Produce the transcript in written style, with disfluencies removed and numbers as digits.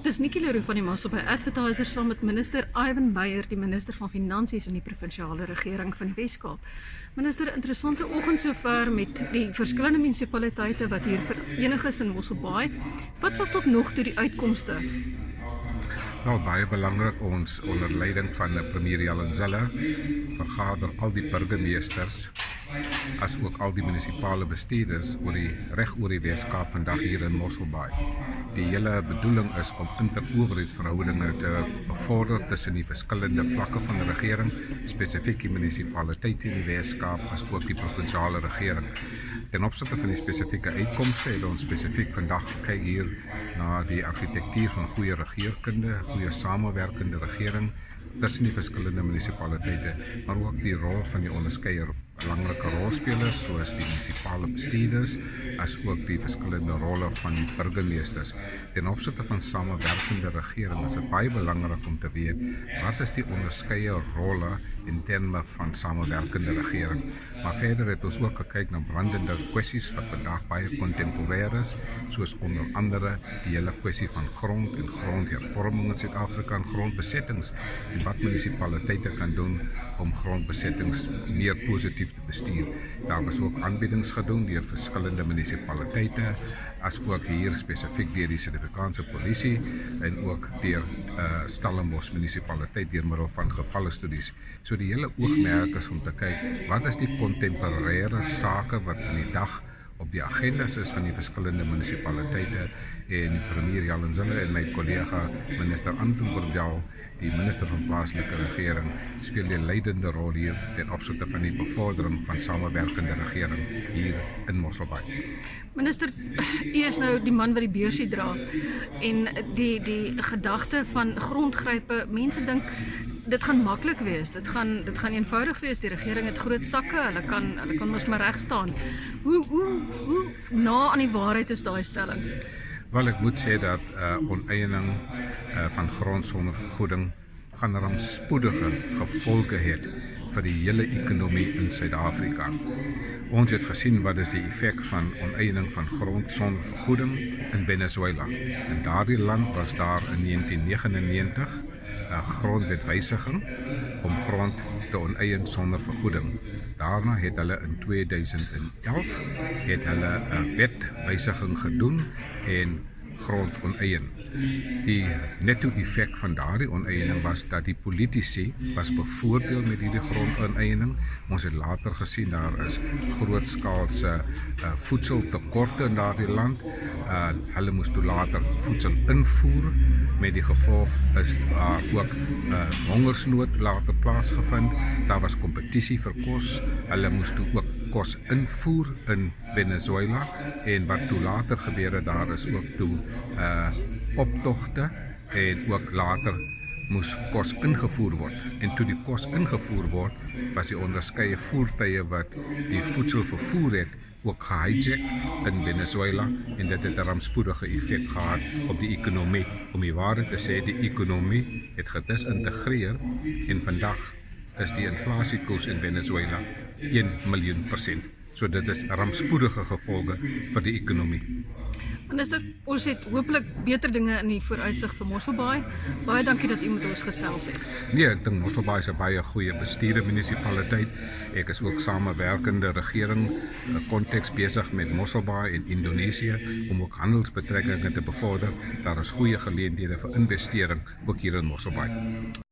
Dis Nikki Leroux van die Mosselbaai Advertiser saam met minister Ivan Meyer, die minister van Finansies in die provinsiale regering van die Wes-Kaap. Minister, interessante oggend sover met die verskillende munisipaliteite wat hier verenig is in Mosselbaai. Wat was tot nog toe die uitkomste? Wel, baie belangrik, ons onder leiding van premier Jan Zille vergader al die burgemeesters as ook al die munisipale bestuurders reg oor die Wes-Kaap vandag hier in Mosselbaai. Die hele bedoeling is om interowerheidsverhoudinge te bevorder tussen die verskillende vlakke van die regering, spesifiek die munisipaliteite in die Wes-Kaap as ook die provinsiale regering. Ten opsigte van die spesifieke uitkomste het ons spesifiek vandag gekyk hier na die argitektuur van goeie regeringskunde, goeie samewerkende regering tussen die verskillende munisipaliteite, maar ook die rol van die onderskeie belangrike rolspelers soos die munisipale bestuurders as ook die verskillende rolle van die burgemeesters. Ten opsigte van samewerkende regering is dit baie belangrik om te weet wat is die onderskeie rolle in terme van samewerkende regering. Maar verder het ons ook gekyk na brandende kwessies wat vandag baie kontemporêr is, soos onder andere die hele kwessie van grond en grondhervorming in Suid-Afrika en grondbesettings en wat munisipaliteite kan doen om grondbesettings meer positief te bestuur. Daar was ook aanbiedings gedoen deur verskillende munisipaliteite, as ook hier spesifiek deur die Suid-Afrikaanse polisie en ook deur Stellenbosch munisipaliteit deur middel van gevalle studies. So die hele oogmerk is om te kyk wat is die kontemporêre sake wat in die dag op die agendas is van die verskillende munisipaliteite en premier Jan Zille en my kollega minister Anton Bordel, die minister van plaaslike regering, speel die leidende rol hier ten opsigte van die bevordering van samewerkende regering hier in Mosselbaai. Minister, u is nou die man wat die beursie dra en die gedagte van grondgrype, mense dink dit gaan maklik wees, dit gaan eenvoudig wees, die regering het groot sakke, hulle kan mos maar reg staan. Hoe na aan die waarheid is daai stelling? Wel, ek moet sê dat oneiening van grond sonder vergoeding gaan rampspoedige gevolge hê vir die hele ekonomie in Suid-Afrika. Ons het gesien wat is die effek van oneiening van grond sonder vergoeding in Venezuela. In daardie land was daar in 1999 'n grondwetwysiging om grond te oneien sonder vergoeding. Daarna het hulle in 2011 'n wetwysiging gedoen en grond oneien. Die netto effek van daardie oneiening was dat die politici was bevoordeel met hierdie grondoneiening. Ons het later gesien daar is grootskaalse voedseltekorte in daardie land. Hulle moes toe later voedsel invoer, met die gevolg is daar ook hongersnood later plaasgevind. Daar was kompetisie vir kos. Hulle moes toe ook kos invoer in Venezuela en wat toe later gebeur het, daar is ook toe optogte en ook later moes kos ingevoer word. En toe die kos ingevoer word, was die onderskeie voertuie wat die voedsel vervoer het, ook gehijack in Venezuela en dit het 'n rampspoedige effek gehad op die ekonomie. Om die waarheid te sê, die ekonomie het gedisintegreer en vandag is die inflasiekoers in Venezuela 1 miljoen %. So dit is rampspoedige gevolge vir die ekonomie. Minister, ons het hopelik beter dinge in die vooruitsig vir Mosselbaai. Baie dankie dat u met ons gesels het. Nee, ek dink Mosselbaai is 'n baie goeie bestuurde munisipaliteit. Ek is ook samewerkende regering konteks besig met Mosselbaai en Indonesië om ook handelsbetrekkinge te bevorder. Daar is goeie geleenthede vir investering ook hier in Mosselbaai.